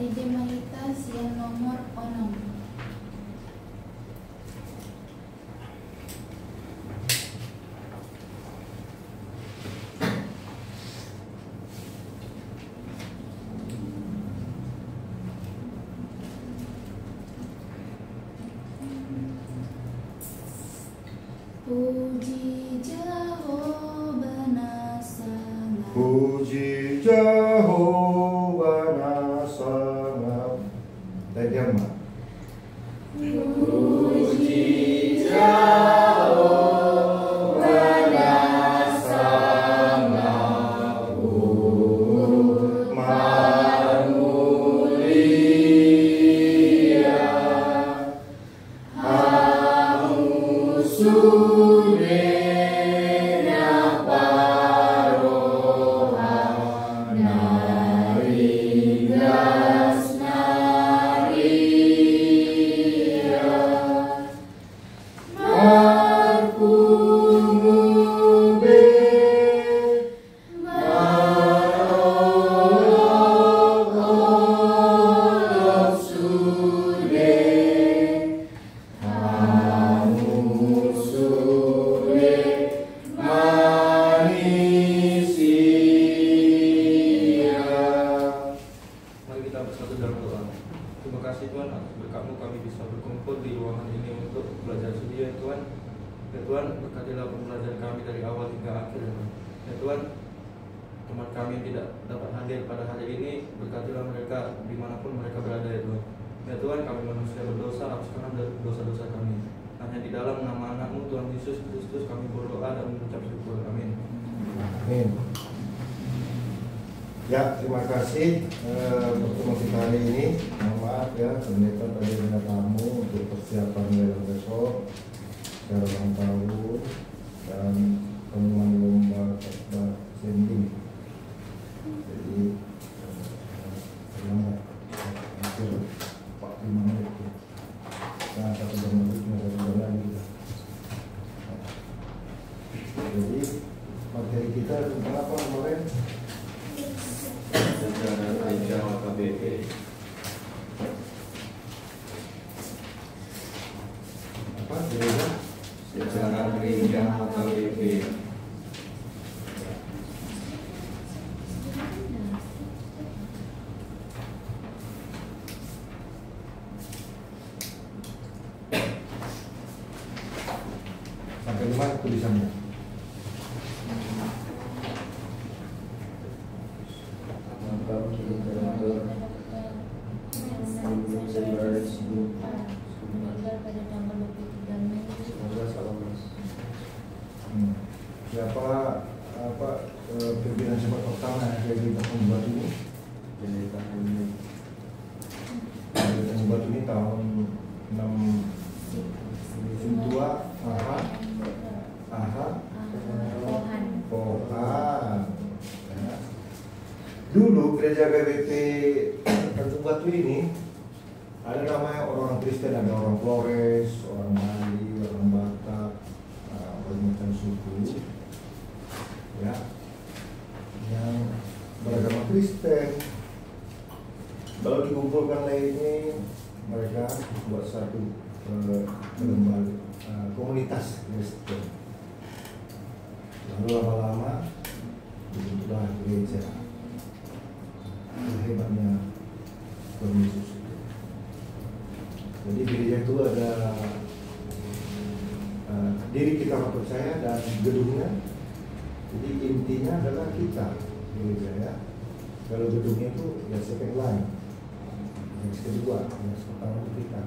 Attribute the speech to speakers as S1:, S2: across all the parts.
S1: Aride Mahita siang nomor 6. Puji Jehovah sangat.
S2: Puji Jehovah sangat. Tajam.
S1: Puji Jehovah sangat. Manusia Surya Paroha Narigas Naria Markumube Marolok Sude
S3: Terima kasih Tuhan, atas berkat-Mu kami bisa berkumpul di ruangan ini untuk belajar sedia ya Tuhan. Ya Tuhan, berkatilah pembelajaran kami dari awal hingga akhir ya Tuhan. Ya Tuhan, teman kami yang tidak dapat hadir pada hari ini, berkatilah mereka dimanapun mereka berada ya Tuhan. Ya Tuhan, kami manusia berdosa, hapuskanlah dosa-dosa kami. Hanya di dalam nama anak-Mu Tuhan Yesus Kristus kami berdoa dan mengucap syukur. Amin.
S2: Amin. Ya, terima kasih pertemuan kita hari ini. Mohon maaf ya, ternyata tadi ada tamu untuk persiapan dari besok, secara ulang tahun dan pengumuman lomba khotbah sending. Jadi, hampir 45 menit. Nah, 1 jam lebih, 1 jam lagi. Jadi, materi kita tentang apa kemarin?
S4: Sejarah gereja HKBP.
S2: Apa gereja?
S4: Sejarah gereja HKBP.
S2: Sampai di mana tulisannya? Siapa pimpinan sepak pertama yang kita membuat ini? Pimpinan membuat ini tahun 62 Pohan. Ya. Dulu gereja GBP Tanjung Batu ini ada namanya orang Kristen, ada orang Flores, orang Bali, orang Batak, macam suku, ya, yang beragama Kristen. Kalau dikumpulkan ini, mereka buat satu lembaga komunitas Kristen. Lalu lama-lama dibentuklah gereja. Hebatnya Tuhan Yesus. Jadi gereja itu ada diri kita percaya dan gedungnya. Jadi intinya adalah kita gereja ya. Kalau gedungnya itu ya second line, yang kedua, yang pertama itu kita.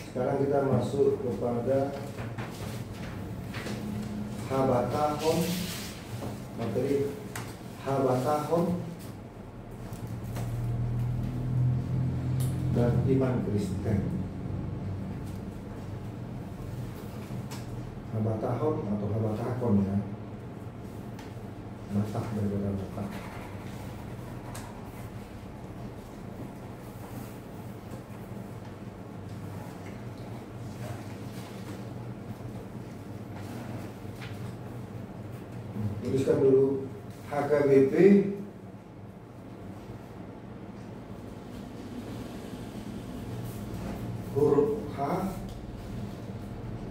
S2: Sekarang kita masuk kepada Habatahon, materi Habatahon dan iman Kristen. Habatahon atau Habatahon ya, Batak daripada Batak. Tuliskan dulu HKBP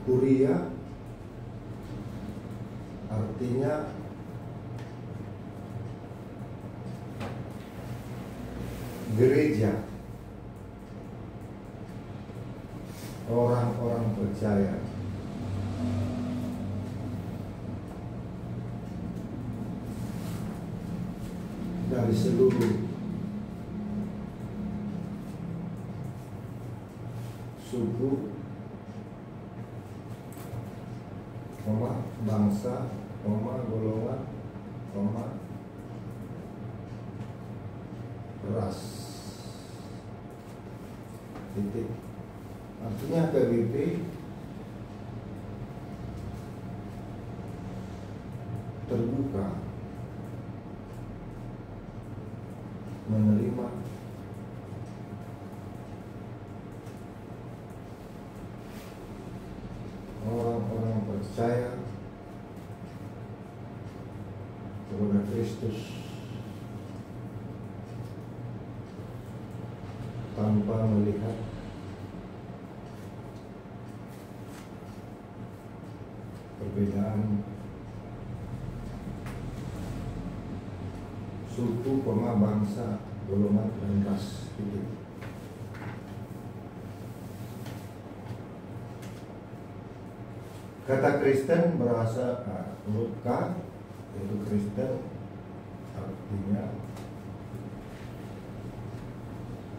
S2: Kuria artinya gereja, orang-orang percaya. Dari seluruh suku, bangsa, golongan, ras. Titik. Artinya PBB terbuka menerima orang-orang percaya kepada Kristus tanpa melihat perbedaan suku, bangsa, golongan, dan ras. Kata Kristen berasal huruf K, yaitu Kristen artinya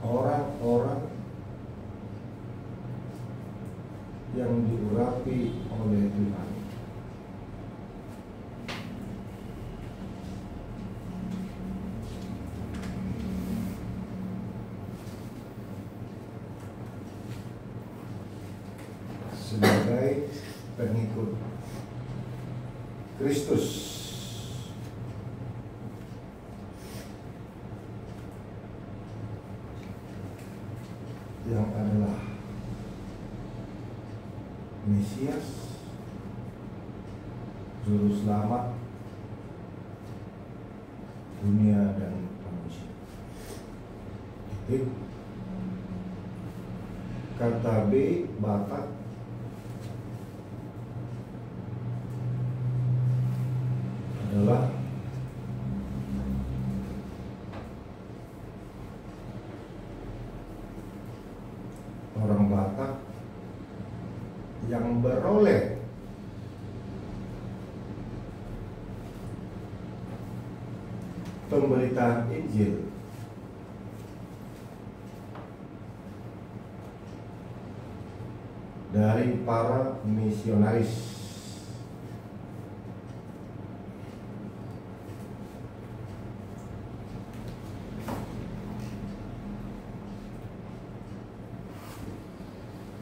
S2: orang-orang yang diurapi oleh Tuhan. Sebagai pengikut Kristus. Yang adalah Mesias, Juru Selamat dunia dan manusia. Kata B, Batak, adalah orang Batak yang beroleh pemberitaan Injil dari para misionaris.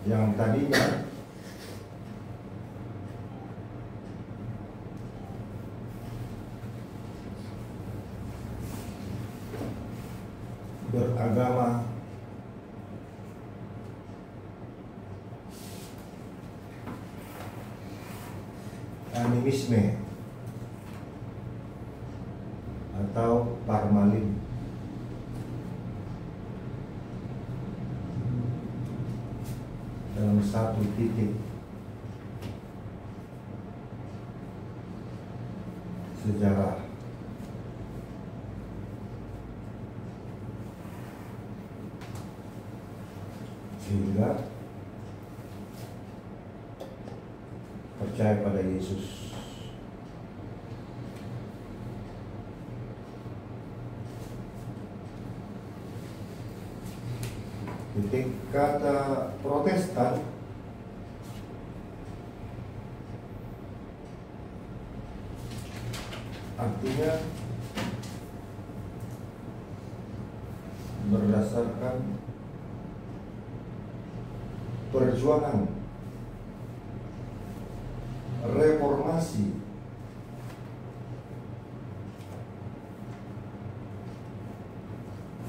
S2: Yang tadinya beragama animisme atau parmalin, dalam satu titik sejarah sehingga percaya pada Yesus. Titik. Kata Protestan artinya berdasarkan perjuangan reformasi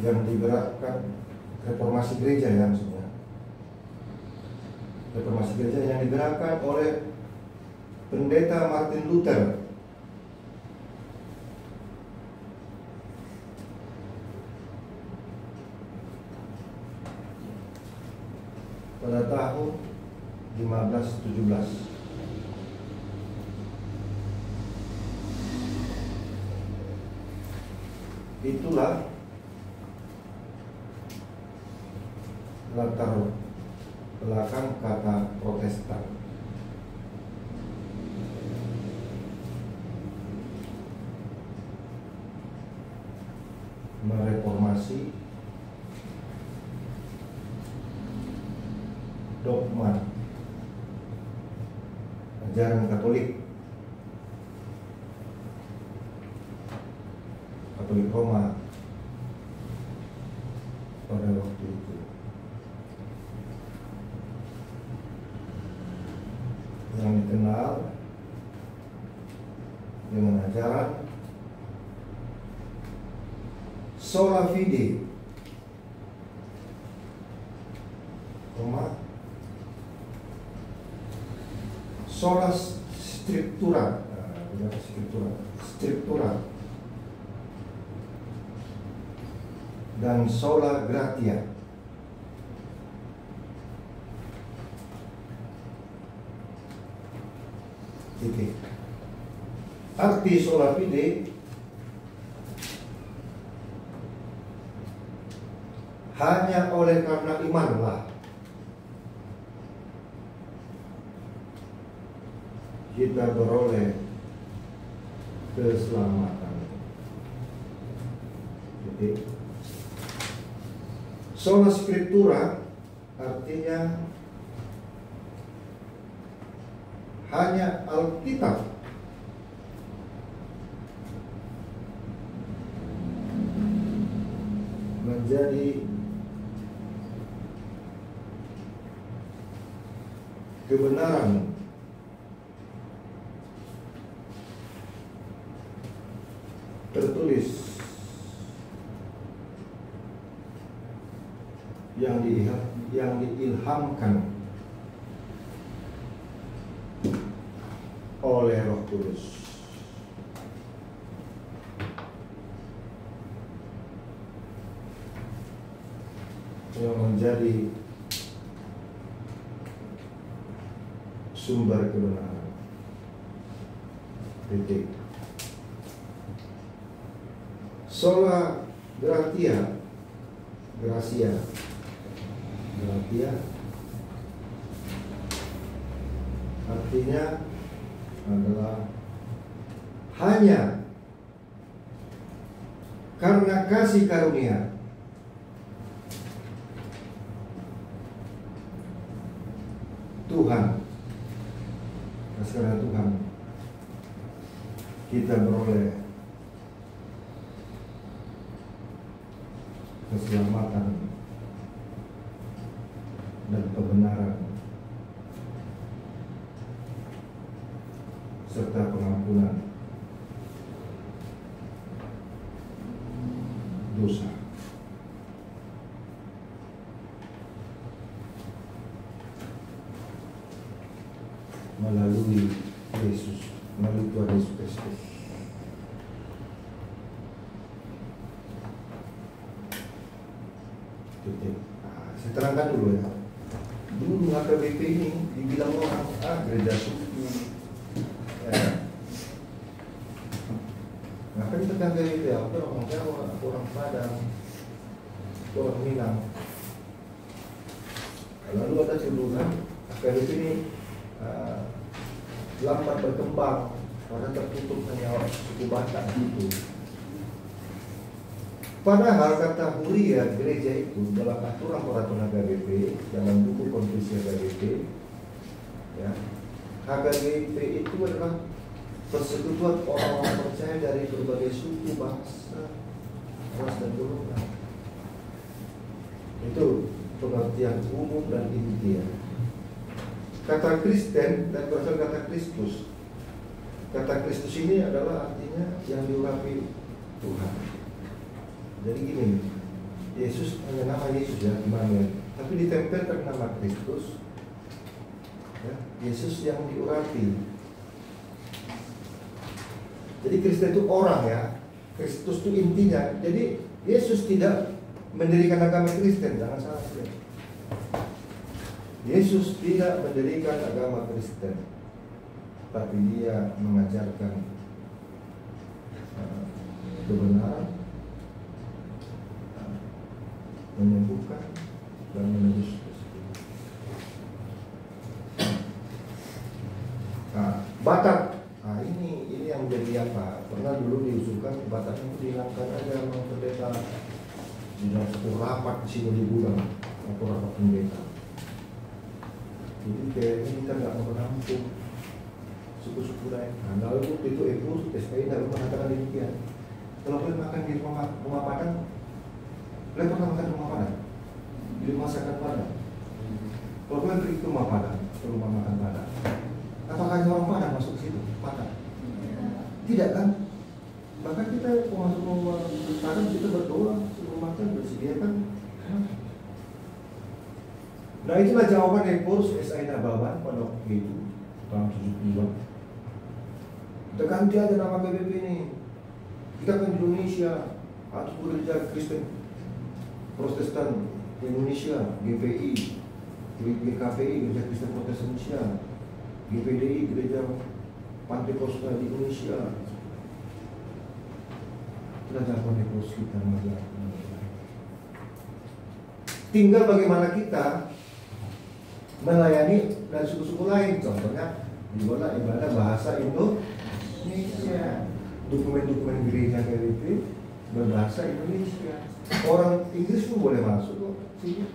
S2: yang digerakkan, reformasi gereja ya maksudnya, reformasi gereja yang digerakkan oleh pendeta Martin Luther. pada tahun 1517. Itulah latar belakang kata Protestan. Mereformasi dogma ajaran Katolik Roma pada waktu itu. Yang dikenal dengan ajaran sola fide, sola scriptura, dan sola gratia. Titik. Arti sola fide hanya oleh karena imanlah kita beroleh keselamatan. Jadi, sola scriptura artinya hanya Alkitab menjadi kebenaran tertulis yang diilhamkan oleh Roh Kudus. Yang menjadi sumber kebenaran. Titik. Sola gratia, gratia artinya adalah hanya karena kasih karunia Tuhan, karena Tuhan kita beroleh keselamatan dan kebenaran serta pengampunan dosa. Melalui Yesus, melalui Tuhan Yesus Kristus. Saya terangkan dulu ya. Dulu HKBP ini dibilang orang gereja suku. Ya. Ngapain tentang HKBP? Orang Jawa, orang Padang, orang Minang. Lalu ada tuduhan HKBP ini lambat berkembang karena tertutup hanya suku Batak itu. Padahal kata Huria gereja itu dalam aturan peraturan HKBP, dalam buku konstitusi HKBP, ya, HKBP itu adalah persekutuan orang-orang percaya dari berbagai suku, bangsa, ras dan golongan. Itu pengertian umum dan inti. Kata Kristen dan berasal kata Kristus. Kata Kristus ini adalah artinya yang diurapi Tuhan. Jadi gini, Yesus hanya nama Yesus ya, Immanuel, tapi ditempelkan nama Kristus. Ya, Yesus yang diurapi. Jadi Kristen itu orang ya, Kristus itu intinya. Jadi Yesus tidak mendirikan agama Kristen, jangan salah ya. Yesus tidak mendirikan agama Kristen, tapi dia mengajarkan kebenaran, menyembuhkan dan menebus. Batak, ini yang menjadi apa? Pernah dulu diusulkan Batak itu dihilangkan aja sama pendeta. Di dalam satu rapat di sini di Bulan, atau rapat pendeta. Jadi kayaknya kita nggak mau menampung suku-suku lain. Nah, lalu itu SPI lalu mengatakan demikian. Kalau kalian makan di rumah Padang, kalian pernah makan di rumah Padang? Di rumah masakan Padang. Kalau kalian pergi ke rumah Padang, ke rumah makan Padang, apakah ada orang Padang masuk ke situ? Padang? Tidak kan? Bahkan kita masuk rumah Padang, kita berdoa sebelum makan, bersediakan. Nah, itulah jawaban dari Paulus S.I. Nabawan pada waktu itu tahun 72. Kita ganti aja nama PBB ini. Kita kan di Indonesia, atau gereja Kristen Protestan Indonesia, GPI, GKPI, Gereja Kristen Protestan Indonesia, GPDI, Gereja Pantekosta di Indonesia. Kita jawaban dari Paulus kita mengajar. Tinggal bagaimana kita melayani dari suku-suku lain. Contohnya di mana ibadah bahasa Indonesia, dokumen-dokumen gereja KWP berbahasa Indonesia. Orang Inggris pun boleh masuk kok sini.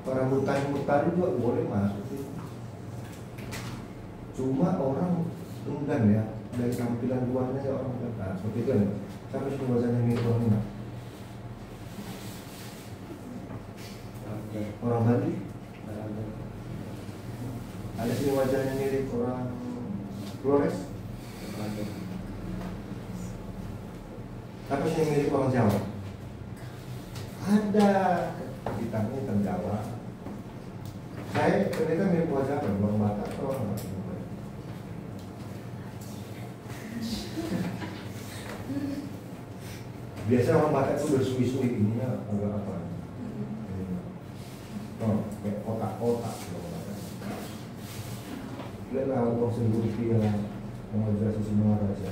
S2: Para mutani juga boleh masuk sini. Cuma orang enggan ya, dari tampilan luarnya ya orang enggan. Seperti itu ya. Sampai semua wajahnya mirip orang mana? Orang Bali? Ada sini wajahnya mirip orang Flores? Apa sih mirip orang Jawa? Ada hitamnya hitam Jawa. Saya ternyata mirip wajah orang Batak atau orang Batak. Biasanya orang Batak itu bersui-sui ininya agak apa? Kayak kotak-kotak. Lihatlah orang sendiri yang mengajar semua raja.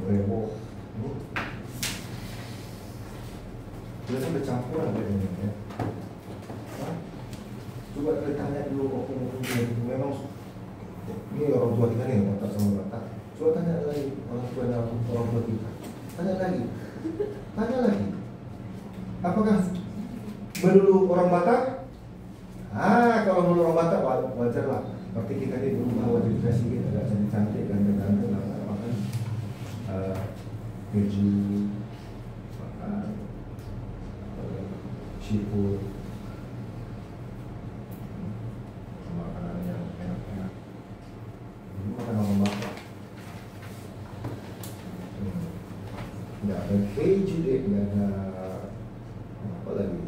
S2: Berebo. Biasanya bercampuran ini ya. Coba kita tanya dulu memang ini orang tua kita nih Batak sama Batak. Coba tanya lagi orang tua kita. Tanya lagi. Apakah melulu orang Batak? Kalau melulu orang Batak wajar lah. Berarti kita ini berubah wajah kita sedikit, agak cantik dan ganteng lah. Makan keju, makan seafood, makanan yang enak-enak. Ini makan orang Batak. Nggak ada keju deh, nggak ada apa lagi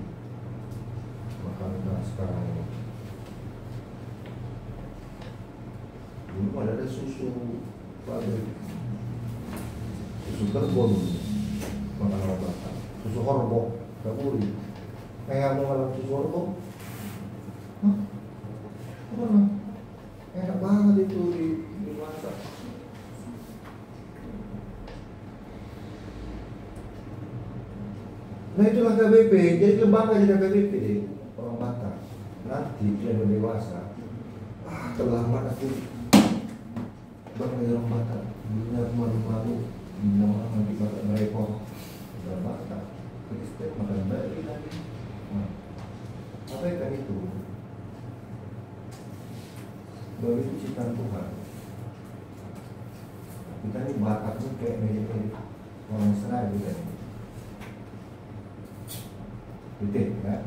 S2: makanan sekarang ini. Dulu ada susu pabrik, susu terbon, makanan orang Batak, susu horbo, kaburi. Kayak mau malam susu horbo, enak banget itu dimasak. Nah itulah KBP, jadi kembangkan jadi KBP deh orang Batak. Nanti dia dewasa, terlambat aku bangga orang Batak. Dunia malu-malu, nama nanti Batak merepot. Orang Batak, Kristen makan balik lagi. Apa kan itu? Begitu ciptaan Tuhan. Kita ini Batak tuh kayak mirip-mirip orang Israel juga nih. Betul ya.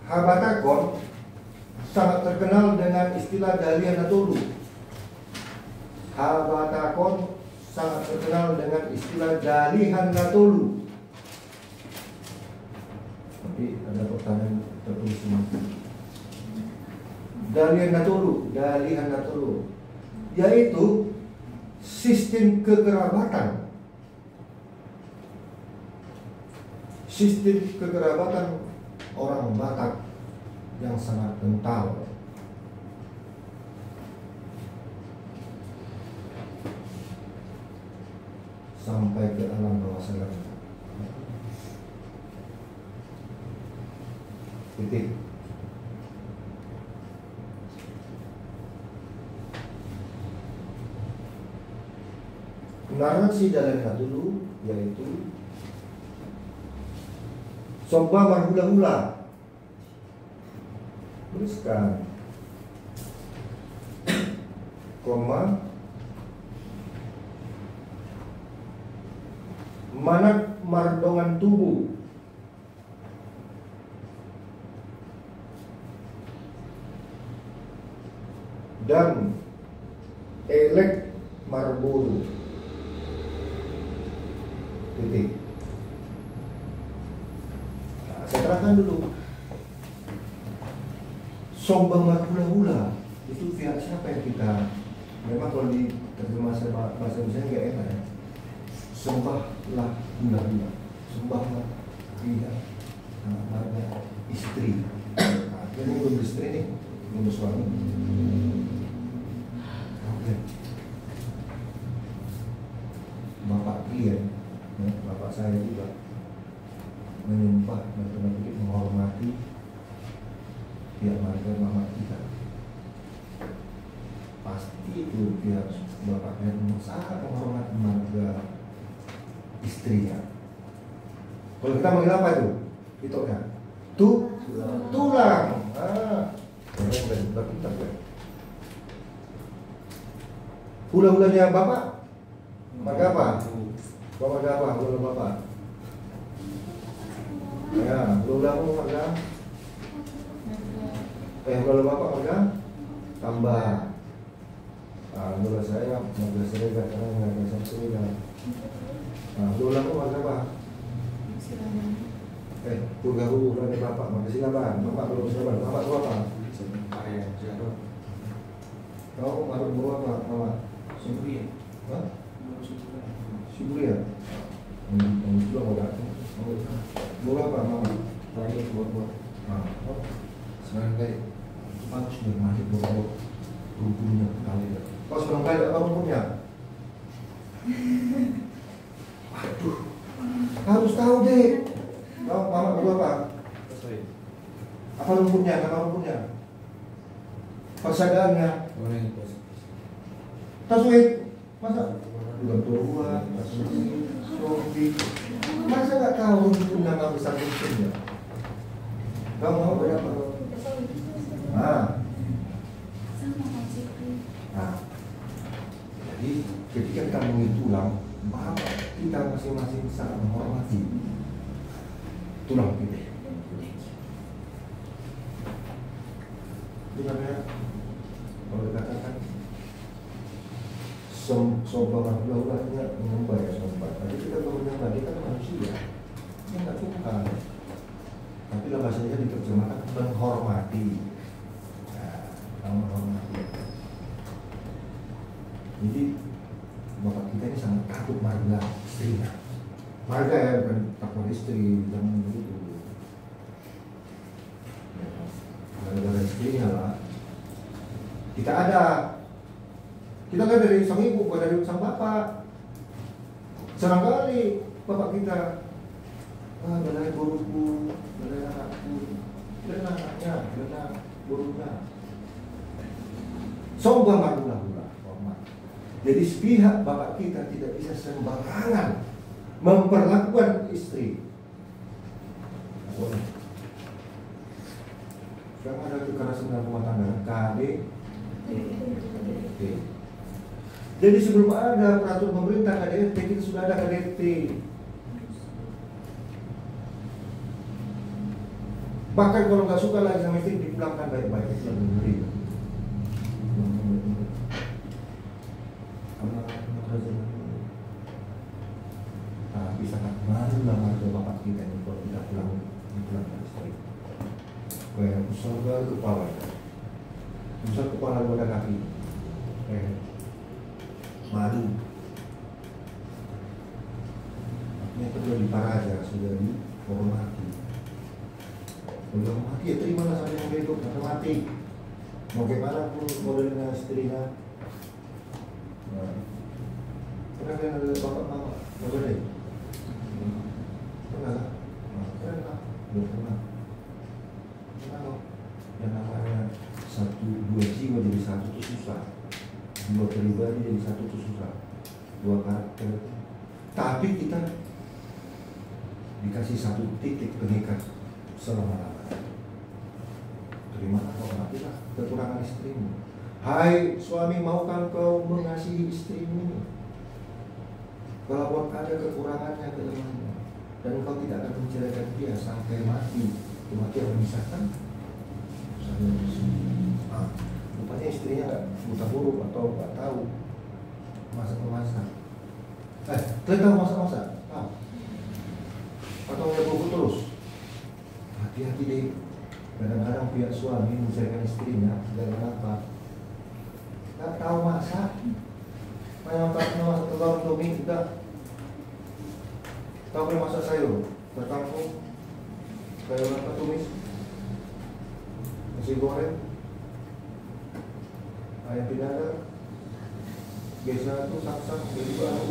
S2: Habatakon sangat terkenal dengan istilah Dalian Natolu. Habatakon sangat terkenal dengan istilah Dalihan Natolu. Nanti ada pertanyaan tertulis ini. Dalian Natolu, yaitu sistem kekerabatan sistem kekerabatan orang Batak yang sangat kental. Sampai ke alam bawah sadar. Titik. Narasi dalamnya dulu yaitu Somba Marhula-hula. Tuliskan koma Manak Mardongan Tubuh dan Elek Marburu. Titik. Nah, saya terangkan dulu. Sombang Marhula-hula itu pihak siapa yang kita? Memang kalau di terjemah bahasa Indonesia nggak enak ya. Sembahlah hula-hula, sembahlah pihak marga istri. Nah, ini belum istri nih, belum suami. Oke. Bapak klien, ya, bapak saya juga menyembah dan menghormati pihak marga mama kita. Pasti itu pihak bapaknya sangat menghormati marga istrinya. Kalau kita manggil apa itu? Itu kan? Tulang. Hula-hulanya bapak? Marga apa? Marga apa? Hula bapak? Ya, hula-hulamu marga? Hula bapak marga? Tambah. Hula saya marga Seregat karena nggak ada satu Seregat. Nah, hula-hulamu marga apa? Hula-hulanya bapak marga Silaban. Bapak belum Silaban. Bapak itu apa? Kau marga apa? Mama? Siburi. Hah? Siburi ya? Yang juga mau datang. Mau apa mama? Tadi buat. Sekarang kayak bagus nih masih buat rumputnya kali ya. Kau sekarang kayak apa rumputnya? Waduh, harus tahu deh. Kau mama buat apa? Apa rumputnya? Nama rumputnya? Persadaannya? Taswid, masa? Bukan turuan, taswid, sofi. Masa nggak tahu itu nama besar rumputnya? Kau mau berapa? Jadi ketika kita mengenai tulang, bapak kita masing-masing sangat menghormati tulang kita. Itu namanya kalau dikatakan sombong hula-hulanya menyembah ya sombong. Tadi kita baru menyembah, dia kan manusia, dia nggak Tuhan. Tapi lah bahasanya diterjemahkan menghormati. Nah, menghormati. Jadi bapak kita ini sangat takut marga istrinya. Marga ya, bukan takut istri, jangan begitu. Gara-gara istrinya lah. Kita ada. Kita kan dari sang ibu, bukan dari sang bapak. Senang kali bapak kita. Belai buruku, belai anakku, belai anaknya, belai burunya. Sombong hula-hula, hormat. Jadi sepihak bapak kita tidak bisa sembarangan memperlakukan istri. Boleh. Sekarang ada kekerasan dalam rumah tangga, KDRT. Jadi sebelum ada peraturan pemerintah KDRT, kita sudah ada KDRT. Bahkan kalau nggak suka lagi sama istri, dipulangkan baik-baik. Itu lebih ngeri. Tapi sangat malulah marga bapak kita ini kalau tidak dipulangkan istri. Kayak usah kepala, usah kepala pada kaki. Malu. Artinya kedua di Paraja sudah di mau mati. Kalau mati ya terimalah sampai yang berikut, karena mati. Mau gimana pun modelnya istrinya. Nah, pernah kan ada bapak mama, nggak boleh. Pernah lah, nah, pernah, belum pernah. Pernah, yang namanya dua jiwa jadi satu itu susah, dua pribadi jadi satu itu susah, dua karakter. Tapi kita dikasih satu titik pengikat selama-lamanya. Terima atau matilah kekurangan istrimu. Hai suami, maukah kau mengasihi istrimu? Kalau ada kekurangannya, kelemahannya, dan kau tidak akan menceraikan dia sampai mati, kematian memisahkan. Saya rupanya istrinya buta huruf atau nggak tahu masak-masak. Kalian tahu masak-masak? Tahu? Atau nggak buku terus? Hati-hati deh. Kadang-kadang pihak suami menceraikan istrinya dari apa? Nggak tahu masak. Masak telur domi juga. Tahu masak sayur, berkampung, sayur apa tumis, nasi goreng, ayam pinada, biasa tuh sak-sak beli baru.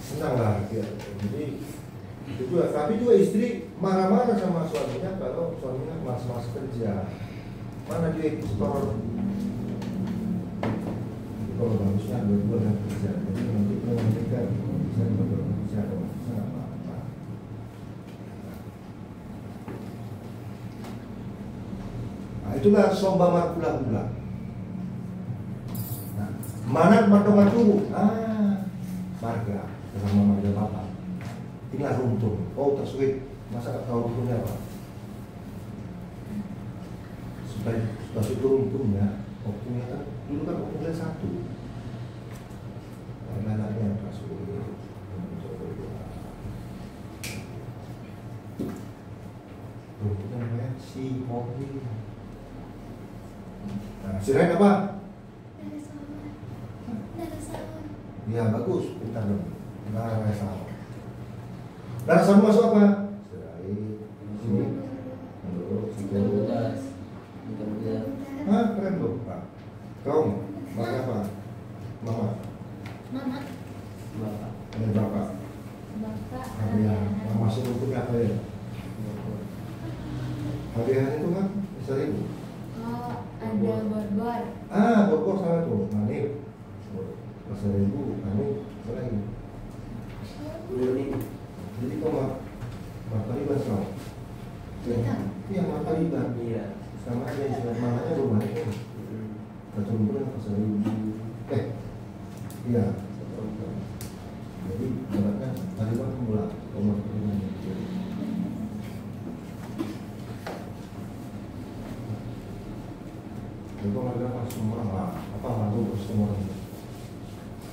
S2: Senang lah ya. Jadi itu juga, tapi juga istri marah-marah sama suaminya kalau suaminya mas-mas kerja. Mana dia store? Kalau bagusnya dua-dua yang kerja, jadi nanti menentukan bisa dua-dua kerja, kalau bisa nggak apa-apa. Nah, itulah somba marpula-pula. Nah, mana martongan tubuh? Marga, bersama marga bapak. Inilah runtun. Oh, tersuit. Masa tahu runtunnya apa? Supaya itu runtunnya. Waktunya kan, dulu kan waktunya satu. Anaknya kasih rumputnya namanya si mobil. Nah, si Ren apa? Ya bagus, pintar dong. Darah sama. Darah sama masuk apa? Serai, sini, lalu, keren loh. Kau, makan apa? Mama. Ada bapak. Ya, masuk rumputnya apa ya? Hadiah itu kan 1.000.
S1: Oh, ada bor-bor.
S2: Bor-bor salah tuh. Manip. 1.000, manip, lagi. Jadi kau martaliban kau. Iya, martaliban.
S4: Iya.
S2: Sama aja istilah mamanya rumah ini. Satu rumput 1.000. Iya. Jadi beratnya taliban pula. Kau martaliban. Itu harga pas semua orang lah. Apa malu terus semua orang?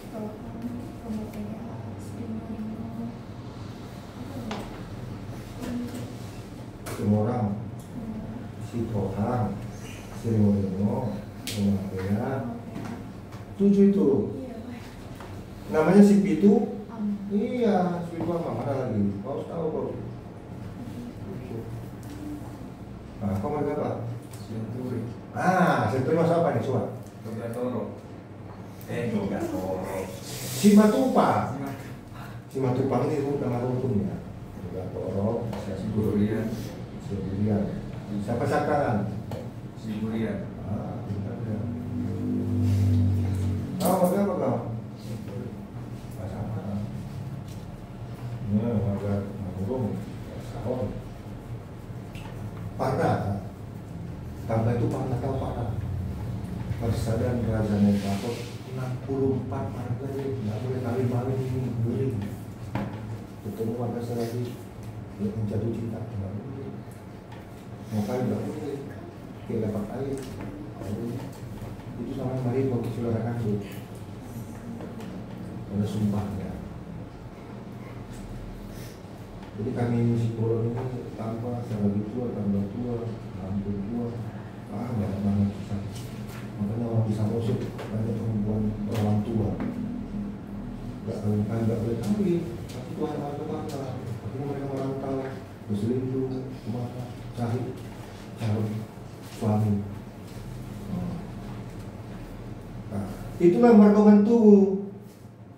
S1: Kalau kamu kayak
S2: Semua orang, si orang, si Rimodeno, semua kayak 7 itu. Namanya si Pitu. Iya, si Pitu apa? Mana lagi? Kau tahu kau? Nah, kau marga apa?
S4: Senturi.
S2: Senturi masa apa nih, Suat?
S4: Togatoro. Togatoro.
S2: Simatupang. Simatupang ini nama rumputnya. Togatoro,
S4: Siburian.
S2: Siburian. Siapa sakaran?
S4: Siburian.
S2: Benar ya. Kau marga apa kau? Sama. Nah, marga burung, sahon. Parda. Tambah itu parda tahu parda. Persadiaan kerajaan yang takut 64 parda ini nggak boleh kali-kali ini beli. Ketemu warga lagi menjatuh cinta nggak boleh. Mau kali nggak boleh. Kayak dapat air. Itu sama mari bagi saudara kandung. Ada sumpahnya. Jadi kami psikolog ini tanpa lagi tua, tambah tua, hampir tua, banyak banget susah. Makanya orang bisa musik banyak perempuan orang tua, nggak kalian kan nggak boleh kawin, tapi Tuhan maha kemana? Akhirnya mereka merantau, berselingkuh, kemana? Cari calon suami. Nah, itulah markoman tubuh.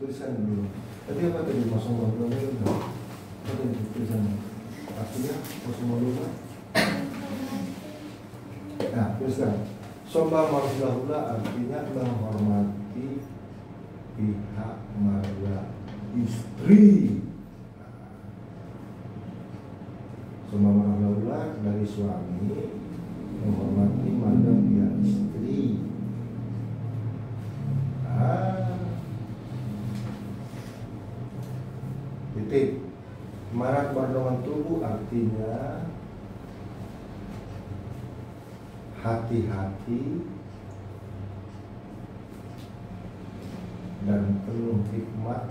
S2: Tulisan dulu. Tadi apa tadi? Kosong dua apa tadi tulisannya? Artinya kosong dua. Nah, tulisan. Soma marhula artinya menghormati pihak marga istri. Soma marhula dari suami menghormati marga pihak istri. Titik. Marak bardongan tubuh artinya hati-hati dan penuh hikmat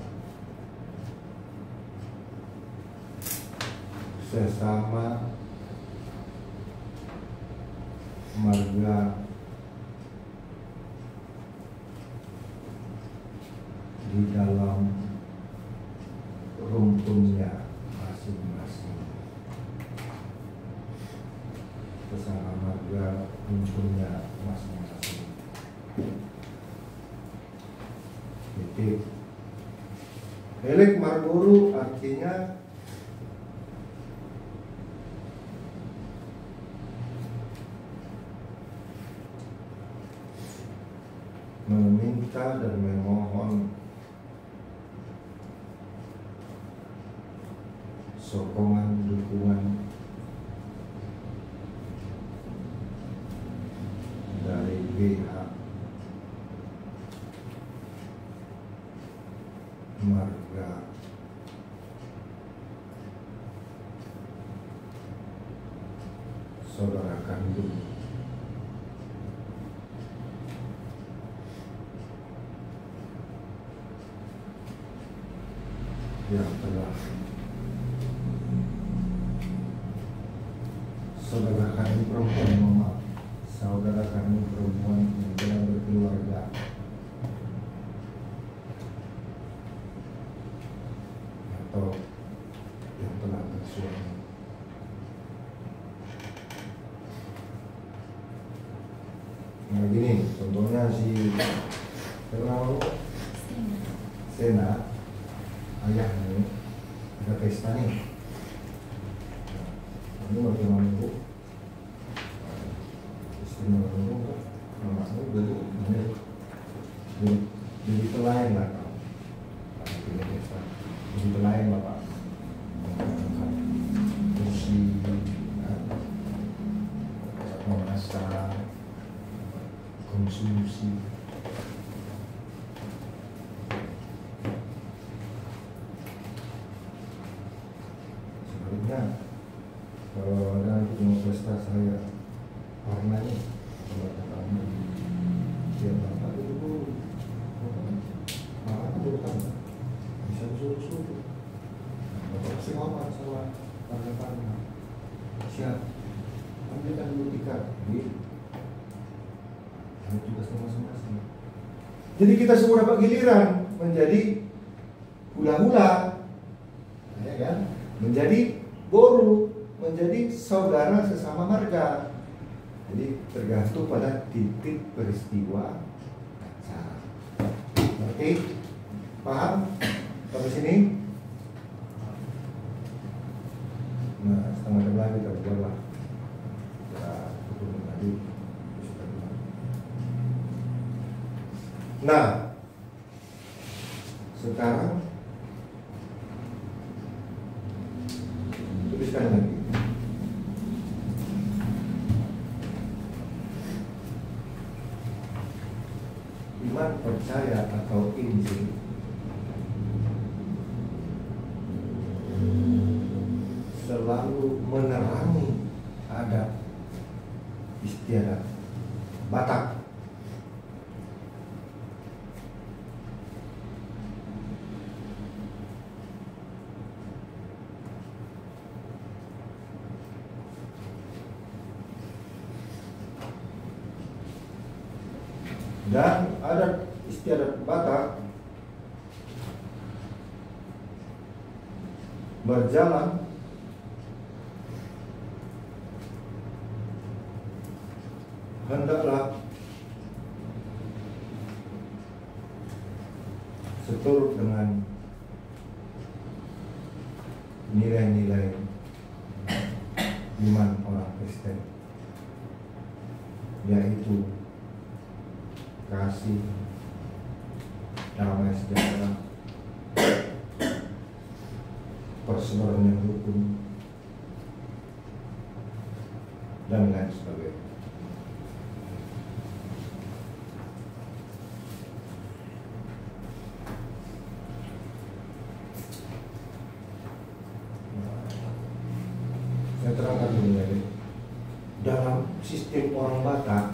S2: sesama marga di dalam rumpunnya masing-masing. Sesama marga rumpunnya masing-masing. Titik. Elek Marlboro artinya meminta dan memohon sokongan dukungan dari pihak marga saudara kandung yang telah saudara kandung perempuan, mama, saudara kandung perempuan yang telah berkeluarga atau yang telah bersuami. Nah gini, contohnya si Sena, ayahnya ada pesta nih. Ini bagaimana bu? Istrinya menunggu, mamakmu jadi pelayan lah kau. Jadi pelayan bapak. Kursi, memasak, konsumsi. Sebaliknya kalau ada yang pesta saya warna nih buat kamu dia bapak dulu makan dulu kan bisa suruh bapak pasti ngomong sama partner siap ambilkan dulu tiket ini tugasnya masing-masing. Jadi kita semua dapat giliran menjadi hula-hula ya kan, menjadi boru, menjadi saudara sesama marga. Jadi tergantung pada titik peristiwa acara. Oke, paham? Sampai sini? Nah, setengah jam lagi kita berjalan. Ya, turun tadi. Nah, sekarang tuliskan lagi. Iman percaya atau Injil selalu menerangi adat istiadat Batak. Dan adat istiadat Batak berjalan hendaklah seturut dengan nilai-nilai iman orang Kristen, yaitu kasih, damai sejahtera, persaudaraan yang rukun, dan lain sebagainya. Saya terangkan dulu ya, dalam sistem orang Batak,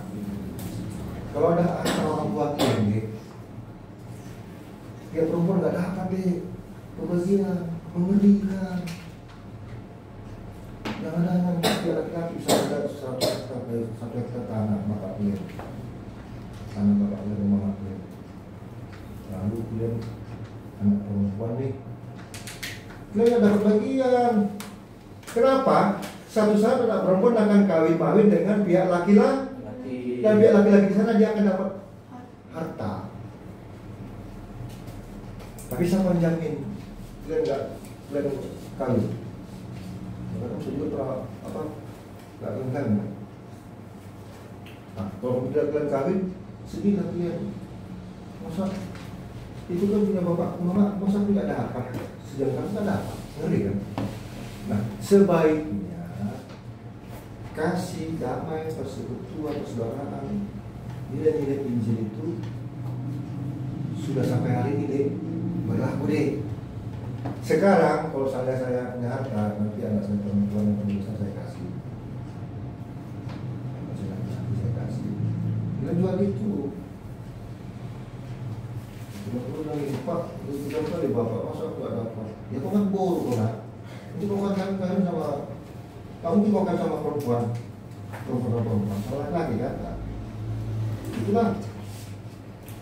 S2: kalau ada orang tua ini, dia perempuan nggak dapat deh pembagian, memberikan. Jangan-jangan dia laki-laki bisa ada satu hektar tanah bapak dia, tanah bapak dia rumah bapak dia. Lalu kemudian anak perempuan nih, dia nggak dapat bagian. Kenapa? Satu saat anak perempuan akan kawin dengan pihak laki-laki, dan pihak laki-laki di sana dia akan dapat harta. Tapi siapa yang jamin? Kalian kawin. Karena saya juga pernah nggak kawin. Nah, kalau tidak kalian kawin, sedih lah kalian. Masa itu kan punya bapak, mama, masa tidak ada apa? Sedangkan tidak ada apa, ngeri kan? Nah, sebaiknya kasih, damai, persekutuan, persaudaraan, nilai-nilai Injil itu sudah sampai hari ini deh, berlaku deh. Sekarang kalau saya punya harta, nanti anak saya perempuan yang bisa saya kasih. Saya kasih. Bila jual itu, cuma lagi Pak, itu kali bapak masa aku ada apa? Ya kau kan bodoh kan? Itu kau kan sama kamu dikokan sama perempuan, salah lagi kan? Itulah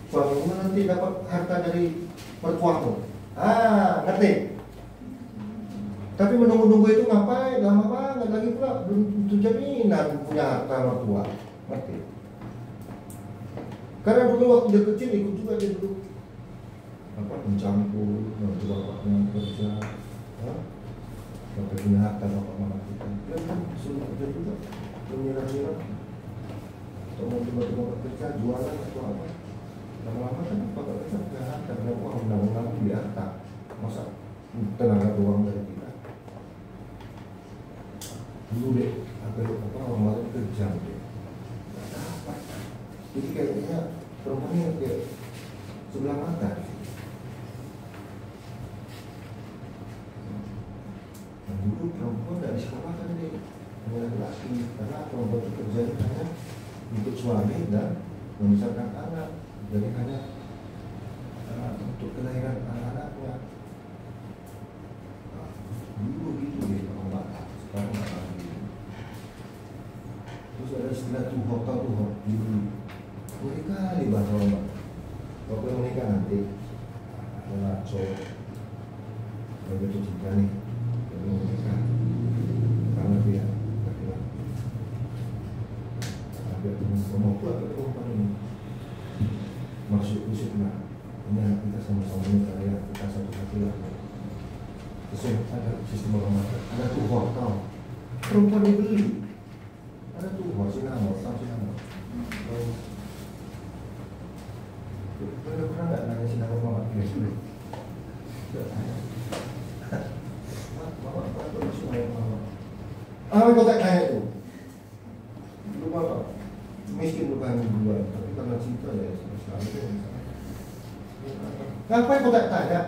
S2: suamimu nanti dapat harta dari mertuamu. Ngerti? Tapi menunggu-nunggu itu ngapain? Lama banget lagi pula belum tentu jaminan punya harta mertua. Ngerti? Karena dulu waktu dia kecil ikut juga dia dulu mencampur, nanti bapaknya kerja, bapak punya harta bapak mama kita. Dia kan suruh kerja juga, menyerah-nyerah, atau mau tiba-tiba kerja jualan atau apa. Lama-lama kan bapak kita punya harta, karena uang undang-undang di harta. Masa tenaga uang dari kita. Dulu deh, orang lain kerja deh, nggak dapat. Jadi kayaknya perempuannya kayak sebelah mata. Dulu perempuan dari sekolah kan deh, laki-laki, karena perempuan itu kerjanya hanya untuk suami dan membesarkan anak, jadi hanya untuk kelahiran anak-anaknya. Dulu gitu deh orang Batak, sekarang nggak lagi. Terus ada istilah tuhok dulu. Boleh kali bahasa orang Batak. Kalau yang menikah nanti, ada laco, ada jatuh cinta nih. Menikah karena dia laki-laki, tapi mau pula perempuan ini masuk nah ini anak kita sama-sama menikah ya, kita satu hati lah. Terus ada sistem orang ada tuh hotel perempuan dibeli, ada tuh sinamor. Pernah nggak nanya sinamor mama dulu? Kau tak tanya itu. Dulu bapak miskin bukan dua, tapi karena cinta ya sekali. Ngapain kau tak tanya?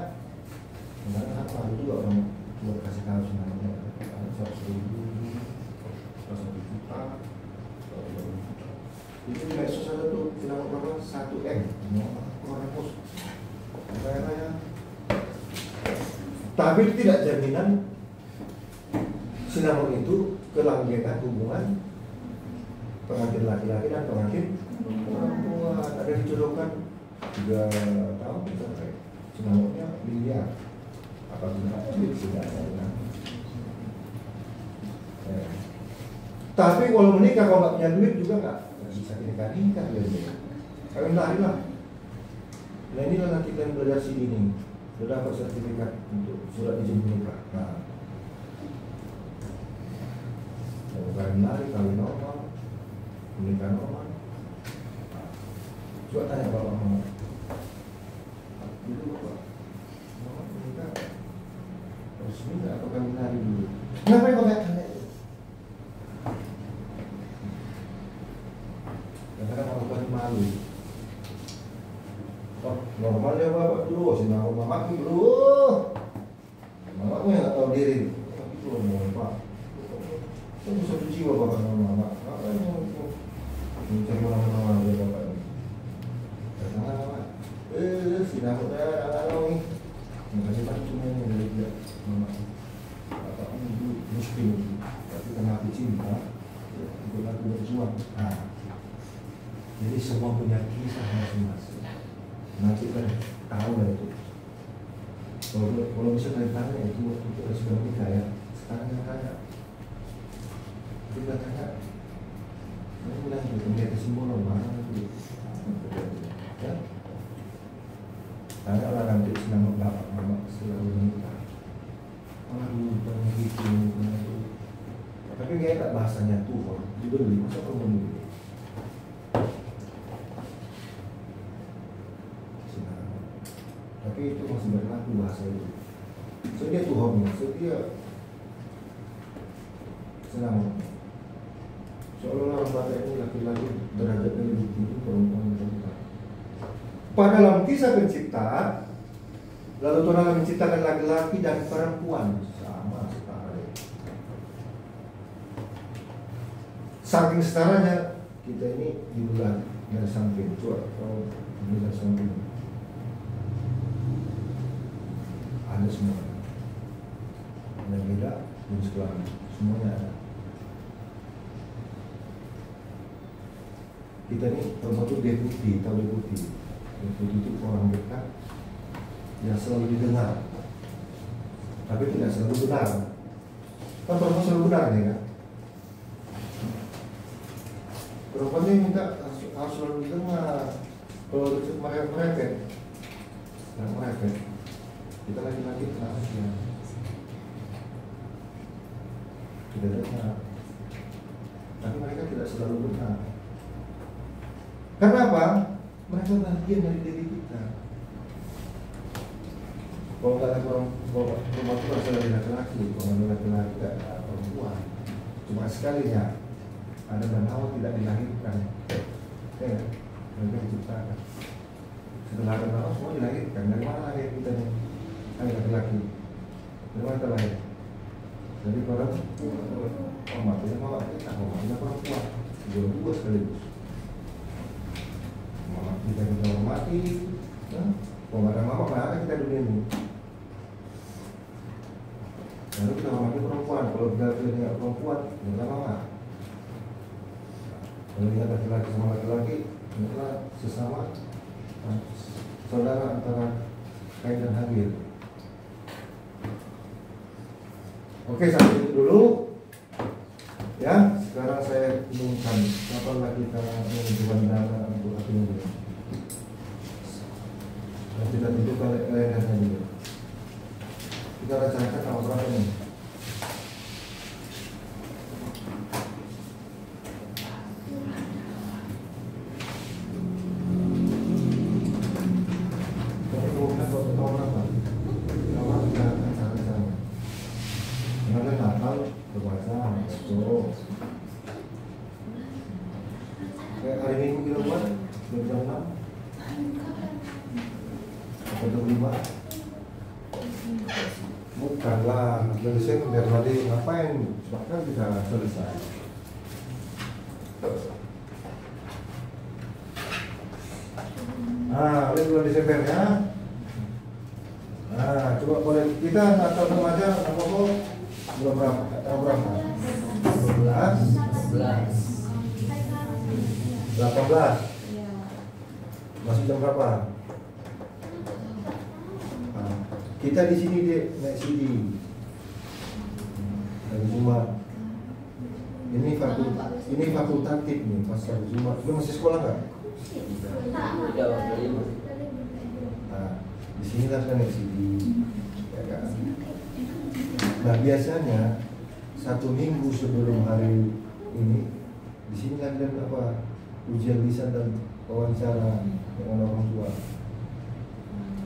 S2: Karena apa juga orang buat kasih tahu sebenarnya. Ada 100.000, 1 juta. Itu di medsos ada tuh tidak berapa 1M. Orang pos. Bayar. Tapi tidak jaminan sinamon itu kelanggengan hubungan pengantin laki-laki dan pengantin perempuan. Ada dijodohkan 3 tahun misalnya sinamonnya miliar apabila tidak ada anak. Tapi kalau menikah kalau nggak punya duit juga nggak bisa nikah ya. Kalian lari lah. Nah inilah nanti kalian belajar sini nih. Sudah dapat sertifikat untuk surat izin menikah. Nah, kalau kalian lari kawin normal, menikah normal. Nah, coba tanya bapak mama. Dulu bapak, mama menikah resmi nggak atau kawin lari dulu? Kenapa ya bapak tanya itu? Kadang-kadang orang tua malu. Oh, normalnya bapak dulu, sih nama mamaku dulu. Mamaku yang nggak tahu diri. Tapi kalau mau pak, itu satu jiwa bapak sama mama. Apa yang mencari orang-orang dari bapak ini? Datanglah mama. Si nama saya anak nih. Makasih banyak semuanya dari dia mama. Bapak itu miskin, tapi karena hati cinta, ikut aku berjuang. Nah, jadi semua punya kisah masing-masing. Nanti kan tahu lah itu. Kalau bisa dari tanya itu waktu kita sudah menikah ya. Sekarang yang tanya, kita tanya, saya bilang gitu, melihat kesimpulan mana itu, ya. Tanya lah nanti senang bapak mama selalu menikah. Aduh, banyak gitu, banyak itu. Tapi nggak enak bahasanya tuh, dibeli masa kamu beli. Tapi itu masih berlaku bahasa itu. So dia Tuhan, so dia senang. Seolah-olah orang Batak ini laki-laki derajatnya lebih tinggi perempuan wanita. Pada dalam kisah pencipta, lalu Tuhan menciptakan laki-laki dan perempuan sama setara. Saking setaranya kita ini diulang dari samping, coba kalau dari samping. Ada semua, ada beda jenis kelamin, semuanya ada. Kita ini termasuk deputi, tahu deputi. Deputi itu orang dekat yang selalu didengar, tapi tidak selalu benar. Kan perempuan selalu benar ya kan? Perempuan ini minta harus selalu didengar. Kalau merepet, nggak merepet. Kita lagi-lagi kena ujian. Tidak dengar. Tapi mereka tidak selalu benar. Kenapa? Mereka bagian dari diri kita. Kalau nggak ada perempuan itu asal dari laki-laki. Kalau ada laki-laki tidak ada perempuan. Cuma sekalinya Adam dan Hawa tidak dilahirkan. Ya, mereka diciptakan. Setelah Adam dan Hawa semua dilahirkan. Dari mana lahir kita nih? Hai laki-laki, dari mana terlahir? Dari perempuan. Oh matinya mama kita, matinya perempuan. Dua sekaligus. Mama kita hormati. Kalau nggak ada mama, kenapa kita dunia ini? Lalu kita hormati perempuan. Kalau kita tidak perempuan, kita mama. Kalau lihat laki-laki sama laki-laki, kita sesama saudara antara Kain dan Habil. Oke, sampai itu dulu. Ya, sekarang saya umumkan kapan kita mengajukan dana untuk akhirnya. Dan kita tunjukkan lehernya juga. Kita rencanakan tanggal berapa nih? Kita umumkan tanggal berapa? Tanggal kita rencanakan. Karena Natal berpuasa besok. Kayak hari Minggu kita buat jam 6 atau jam 5. Bukanlah Desember biar nanti ngapain, bahkan bisa selesai. Nah, ini bulan Desember ya. Nah, coba boleh kita Natal remaja apa bulan berapa? Tahun berapa? 12 18 masih jam berapa? Nah, Kita di sini deh naik CD hari Jumat. Ini fakultatif nih pas hari Jumat. Lu masih sekolah nggak? Nah, di sini lah kan naik CD, ya kan? Nah biasanya 1 minggu sebelum hari ini di sini ada apa ujian lisan dan wawancara dengan orang tua.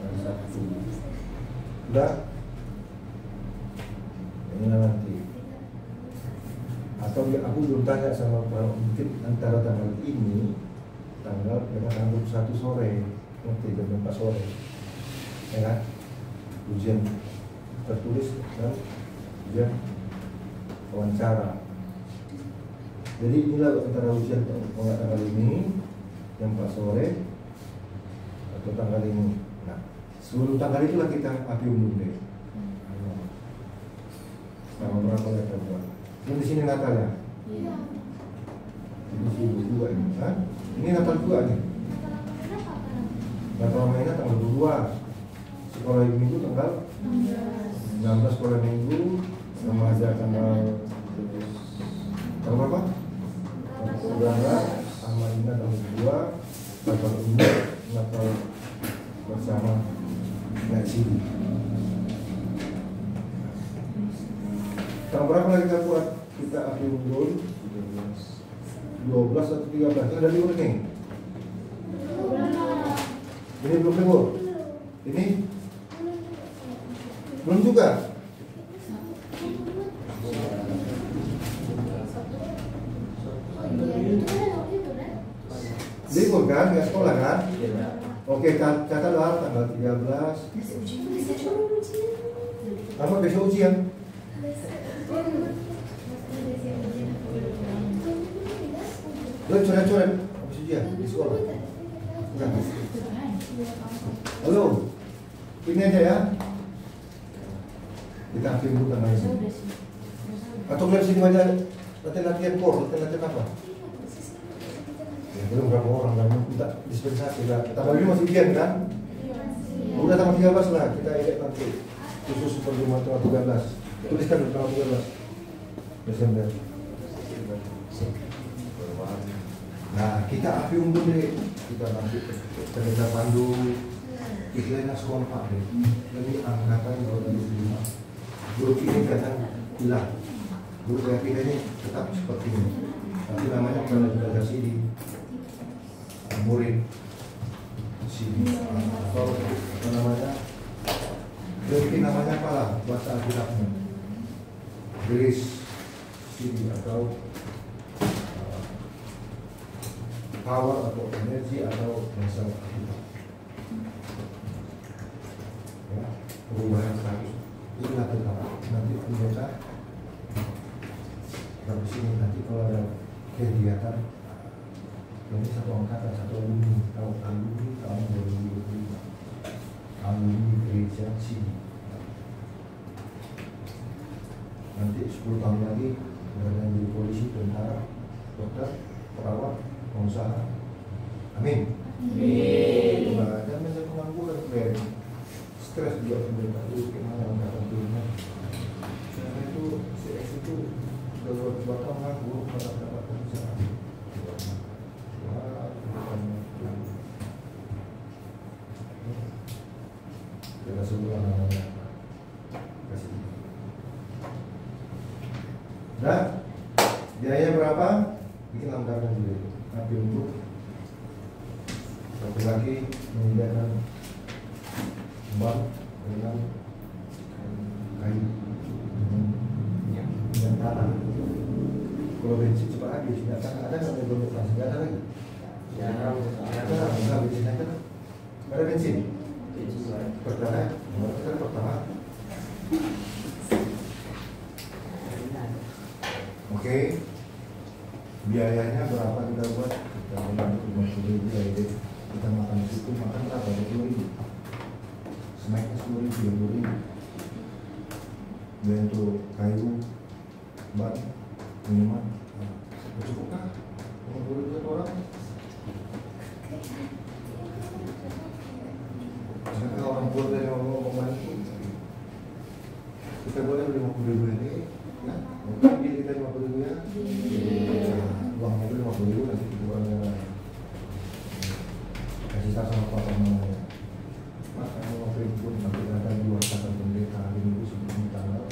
S2: Hari Sabtu. Udah? Ini nanti. Atau aku belum tanya sama mungkin antara tanggal ini dengan tanggal 1 sore, nanti jam 4 sore, ya kan? Ujian tertulis dan ujian wawancara. Jadi inilah antara ujian tanggal ini jam 4 sore atau tanggal ini. Nah, sebelum tanggal itulah kita api umum deh. Tanggal berapa ya buat? Ini di sini Natal ya?
S1: Iya.
S2: Ini sini juga ini, kan? Ini Natal juga nih. Natal mainnya tanggal 22. Sekolah minggu tanggal 16 sekolah minggu, remaja tanggal berapa? Tanggal 19, Amalina tanggal 2, Natal umum, Natal bersama naik sini. Tanggal berapa lagi kita buat? Kita akhir undur 12 atau 13. Ini ada libur nih. Ini belum libur. Ini belum juga. Libur kan, nggak sekolah kan? Oke, catatlah tanggal 13. Apa besok ujian? Coret-coret habis ujian di sekolah. Enggak. Halo, ini aja ya. Kita ambil dulu tanggal ini. Atau lihat sini aja latihan core, latihan apa? Ya, belum berapa orang kan minta dispensasi lah. Tanggal ini masih ujian kan? Udah tanggal 13 lah, kita edit nanti khusus untuk tanggal 13. Tuliskan dulu tanggal 13 Desember. Nah, kita api unggun deh. Kita nanti kita pandu iklannya sekolah deh. Jadi angkatan 2005. Grup ini kadang hilang. Grup yang ini tetap seperti ini. Tapi namanya belajar CD. Murid CD atau apa namanya? Jadi namanya apa lah bahasa Alkitabnya? Grace CD atau power atau energi atau bahasa Alkitab. Ya, perubahan status itu tetap nanti pendeta dari sini nanti kalau ada kegiatan ini satu angkatan satu alumni tahun 2025 alumni gereja sini nanti 10 tahun lagi mereka jadi polisi, tentara, dokter, perawat, pengusaha. Amin.
S1: Amin.
S2: Nah, dan menjadi pengangguran keren. Stres juga pemerintah itu gimana angkatan turunnya. Karena itu CS itu sudah berapa nganggur pada dapat perusahaan. Kita sebulan namanya kasih. Nah, biaya berapa? Bikin anggaran dulu. Tapi untuk satu lagi menyediakan bank dengan kayu dan tanah. Kalau bensin cepat habis, tidak ada nggak berbeda, tidak ada lagi. Nggak bensin ada, ada bensin. Pertama, pertama. Oke, biayanya berapa kita buat? Kita membantu 50.000 ya, kita makan situ makan berapa? 20.000. Snacknya 10.000, 20.000. Dan untuk kayu, ban, minuman, cukup kah? 50.000 satu orang? Karena orang tua dari orang membantu. kita boleh 50.000 ini, ya, mungkin dia kita 50.000 ya, uang mobil 50.000 nanti uangnya kasih tahu sama papa mamanya. Mas, kamu mau pun nanti ada dua kata pendeta hari Minggu sebelum tanggal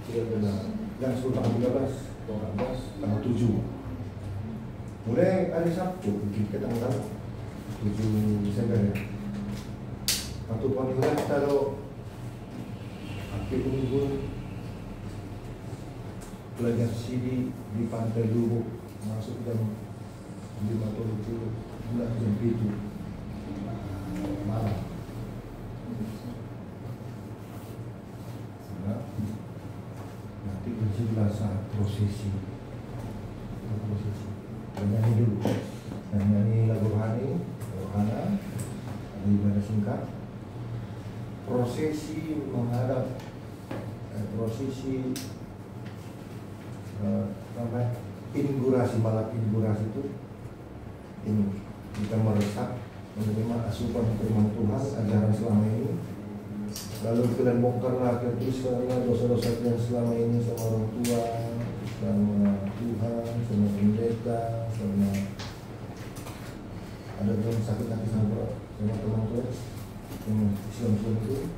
S2: 13 dan sebelum tanggal 13 atau 14 tanggal 7. Mulai hari Sabtu kita tanggal 7 Desember ya. Waktu panggilan kita lo akhir minggu belajar CD di Pantai Lubuk masuk jam 5 atau 7 bulan jam 7 malam. Nah, nanti bersihlah saat prosesi. Nyanyi dulu, nyanyi lagu rohani, rohana, ada ibadah singkat, prosesi menghadap, prosesi inaugurasi, malam inaugurasi itu ini kita meresap menerima asupan firman Tuhan, ajaran selama ini, lalu kita bongkarlah tuliskanlah dosa-dosa yang selama ini sama orang tua, sama Tuhan, sama pendeta, sama ada yang sakit hati sama teman tua yang Islam itu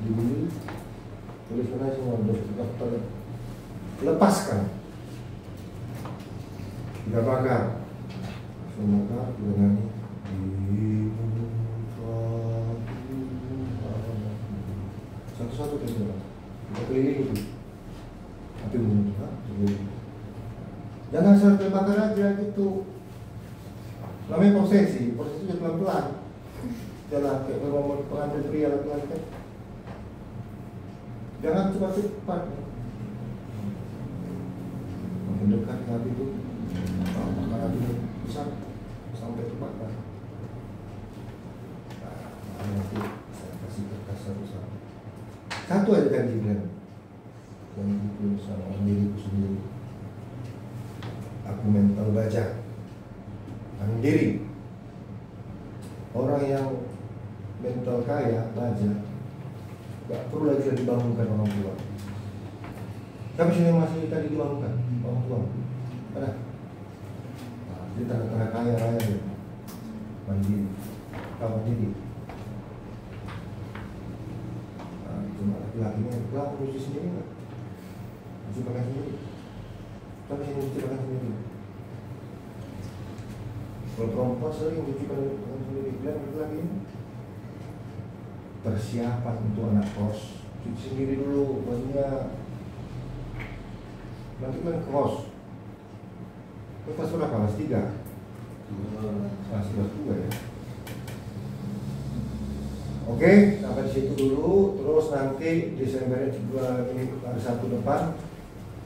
S2: dibeli, tuliskan aja semua dosa, lepaskan, tidak bakar, semoga dengan satu-satu kita keliling itu. Tapi jangan sampai bakar aja gitu. Namanya prosesi itu pelan-pelan. Jalan kayak kalau pengantin pria laki-laki. Jangan cepat-cepat. Makin dekat hati itu, bakar hati besar sampai terbakar. Nah, nanti saya kasih kertas satu-satu. Satu aja kan Jibril. Yang itu sama diriku sendiri. Aku mental baca mandiri. Orang yang mental kaya baca, gak perlu lagi dibangunkan orang tua. Tapi sini masih tadi dibangunkan orang tua. Ada. Nah, dia tanda-tanda kaya raya ya. Mandiri. Kau mandiri. Nah, cuma laki-lakinya pulang cuci sendiri nggak? Cuci pakai sendiri. Tapi sini cuci pakai sendiri. Kalau perempuan sering cuci pakai sendiri. Bilang laki-laki ini persiapan untuk anak kos. Cuci sendiri dulu bajunya. Nanti kan kos. Kelas berapa? Kelas 3? Kelas 2 ya. Oke, sampai di situ dulu. Terus nanti Desember ini hari Sabtu depan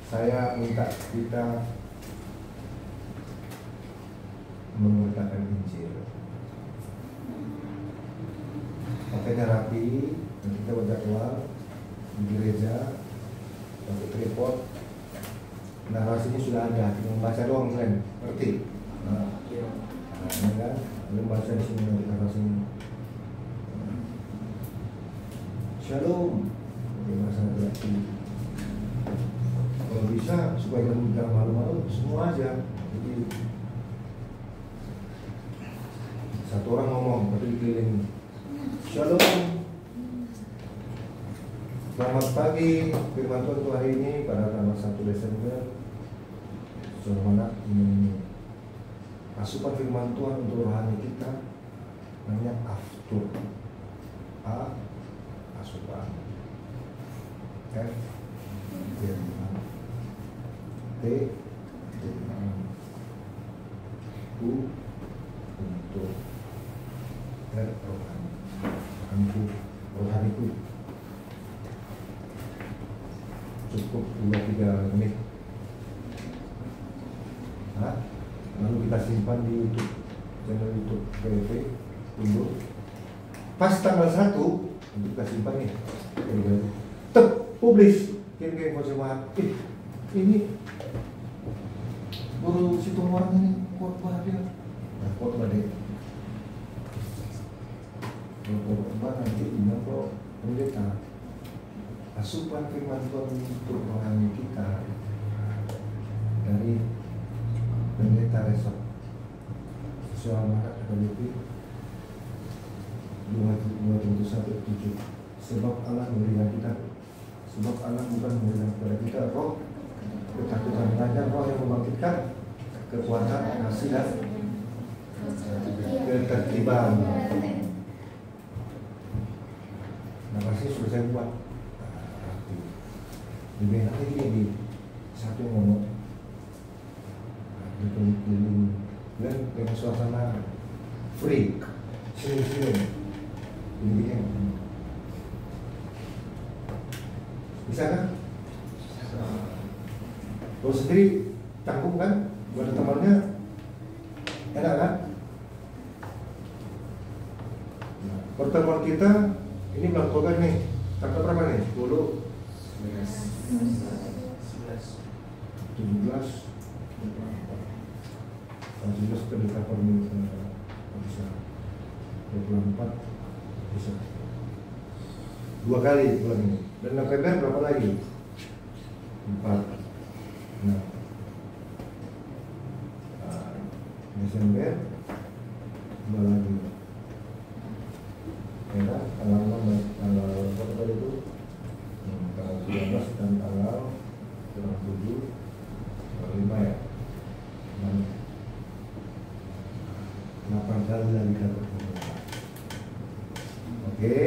S2: saya minta kita memberitakan Injil. Pakainya rapi, dan kita berjadwal di gereja, pakai tripod. Narasinya sudah ada, tinggal baca doang kan, ngerti? Nah, ini kan, belum baca di sini nanti narasinya. Shalom, pakai bahasa berarti. Kalau bisa supaya nggak malu-malu, semua aja. Jadi satu orang ngomong, tapi dikelilingi. Shalom. Selamat pagi, firman Tuhan untuk hari ini pada tanggal 1 Desember. Saudara ini asupan firman Tuhan untuk rohani kita namanya aftur. A asupan. F firman. T firman. U untuk R rohani. Rohaniku. Cukup 2-3 menit. Nah, lalu kita simpan di YouTube, channel YouTube PLP Undur. Pas tanggal 1 kita simpan nih. Tep, publish. Kirim informasi. Ini guru situ orang ini kuat banget dia. Nah, kuat banget. Kalau nanti bilang kok pendeta asupan firman Tuhan untuk rohani kita dari pendeta Resop soal Maret Filipi 2:1-7. Sebab Allah memberikan kita, sebab Allah bukan memberikan kepada kita roh ketakutan, melainkan roh yang membangkitkan kekuatan, kasih dan ketertiban. Nah, pasti sudah saya buat. Lebih enak lagi di satu ngomong dan dengan suasana free, sini ini bisa kan? Kalau sendiri canggung kan, buat temannya enak kan? Nah, pertemuan kita ini melakukan nih, tanggal berapa nih? 10, 17, 17 pendeta permintaan bisa 24 bisa 2 kali bulan ini. Dan November berapa lagi? 4. Nah, Desember 2 lagi. Ya, tanggal 6 tanggal berapa tadi itu? Tanggal 19 dan tanggal 7, tanggal 5 ya. 8 kali lagi kita bertemu. Oke.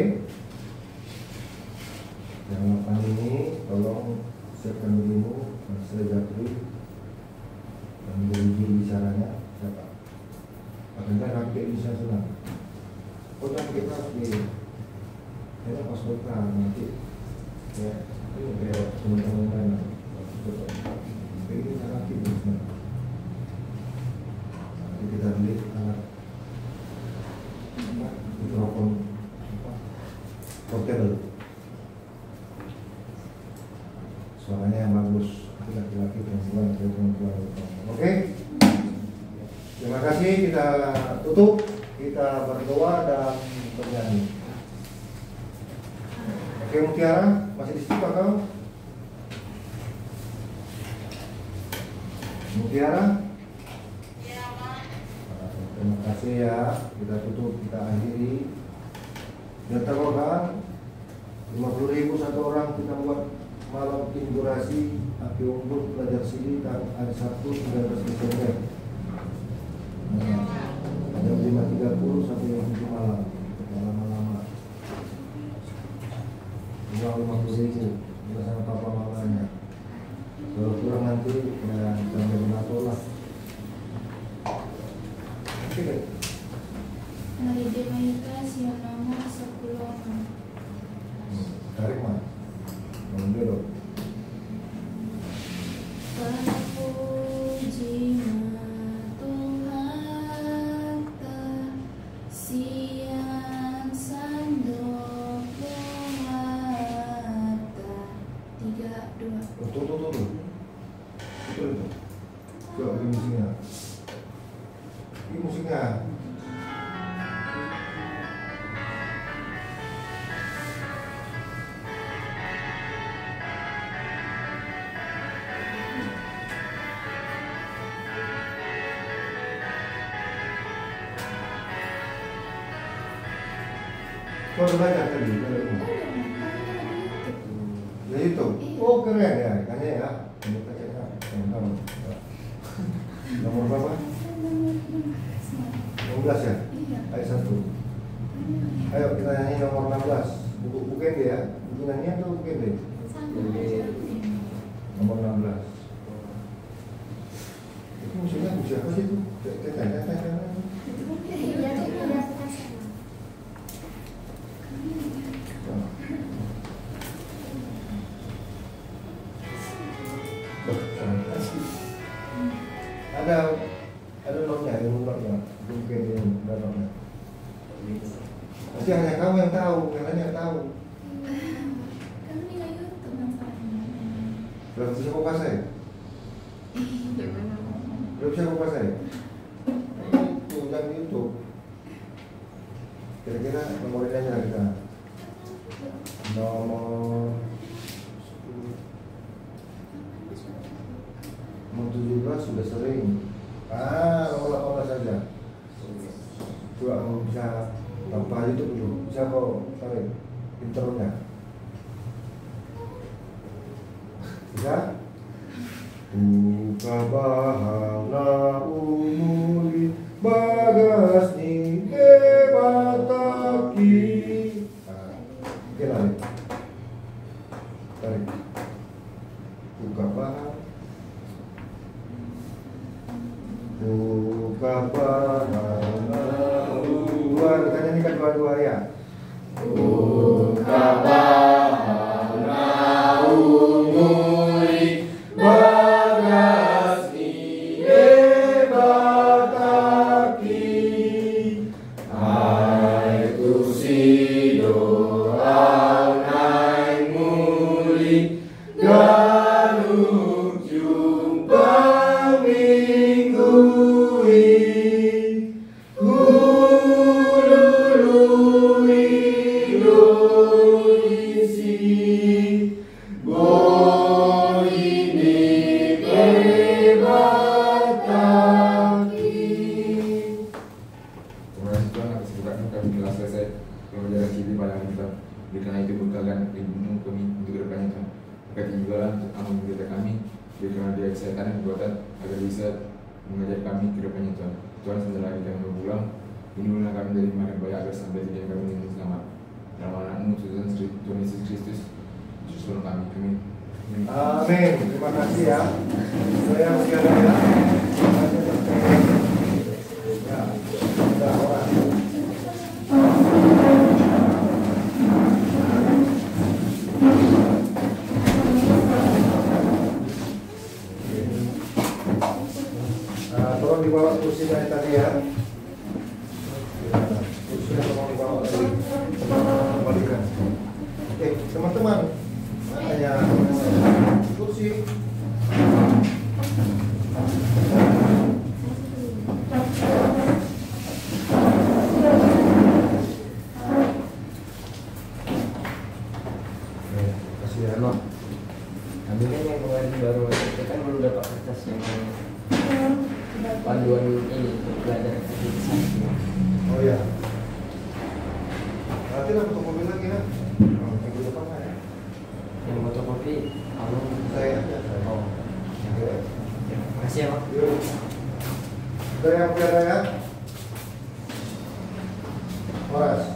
S2: Yang 8 ini tolong siapkan dirimu, saya Japri dan menjadi juru bicaranya siapa? Apakah rakyat bisa senang? Oh rakyat rakyat ini pas berkah nanti ya ini kayak teman-teman lain ini kita rakyat bisa nanti kita beli alat mikrofon portable suaranya yang bagus, laki-laki perempuan. Oke, terima kasih. Kita tutup, kita berdoa dan bernyanyi. Oke, Mutiara masih di situ kau? Mutiara? Terima kasih ya. Kita tutup, kita akhiri. Data orang 50.000 satu orang kita buat malam inaugurasi api unggun pelajar sini hari Sabtu 19 Desember jam 5.30 sampai jam 7 malam lama-lama 50.000 bersama papa mamanya. Kalau kurang nanti ya sampai donatur lah. Oke.
S1: Hari Demaika siang nama 10 orang.
S2: Tarik mah. Belok.
S1: Puji Tuhan siang sandok harta 3, 2.
S2: Tuh. Itu. Coba ini musiknya. Ini musiknya. Kau udah belajar tadi dari rumah? Dari YouTube? Oh keren ya, kayaknya ya. Ini kayaknya tahu. Nomor berapa? 16 ya? Ayat 1. Ayo kita nyanyi nomor 16. Buku Kende ya? Buku nyanyian tuh Buku Kende. Nomor 16. Itu musiknya siapa sih itu? Ada notnya, mungkin ada notnya. Pasti hanya kamu yang tahu, yang lain yang tahu.
S1: Kan ini nggak YouTube masalahnya.
S2: Belum bisa kau pasai? Belum bisa kau pasai? Itu yang YouTube. Kira-kira nomor ini aja kita. Nomor Nomor 17 sudah sering. Nomor 18 saja. Coba kamu bisa tanpa itu dulu. Bisa kau tarik intronya. Bisa? Buka bahana umuri bagas ni bataki. Oke lah. Tarik. Buka bahana. Buka bahana. Kita nyanyikan dua-dua ya. Buka bahana umuri bagas iye bataki hai tusido anai muli ganuk jumpa minggui hulului doisi
S4: karena itu berkalian ilmu kami untuk kedepannya Tuhan. Berkati juga lah untuk amal kita kami, berikanlah dia kesehatan dan kekuatan agar bisa mengajar kami kedepannya Tuhan. Tuhan sebentar lagi kami berpulang, lindungilah kami dari mara bahaya agar sampai tujuan kami dengan selamat. Dalam anakmu Tuhan Yesus Kristus, Yesus kami. Amin.
S2: Amin. Terima kasih ya. Saya sekalian ya. Ya, sudah orang. Tolong dibawa kursi dari tadi ya. Kursinya tolong dibawa tadi. Kembalikan. Oke, teman-teman. Makanya kursi. Kasih ya, Noh.
S5: Kami kan yang kemarin baru kita kan belum dapat kertas yang panduan ini untuk belajar aktivitas.
S2: Oh ya. Nanti dapat fotokopi lagi kan? Minggu depan ya.
S5: Yang fotokopi abang
S2: Saya aja.
S5: oh
S2: Oke.
S5: ya, makasih ya Pak.
S2: Yuk. Sudah yang biasa ya. Horas.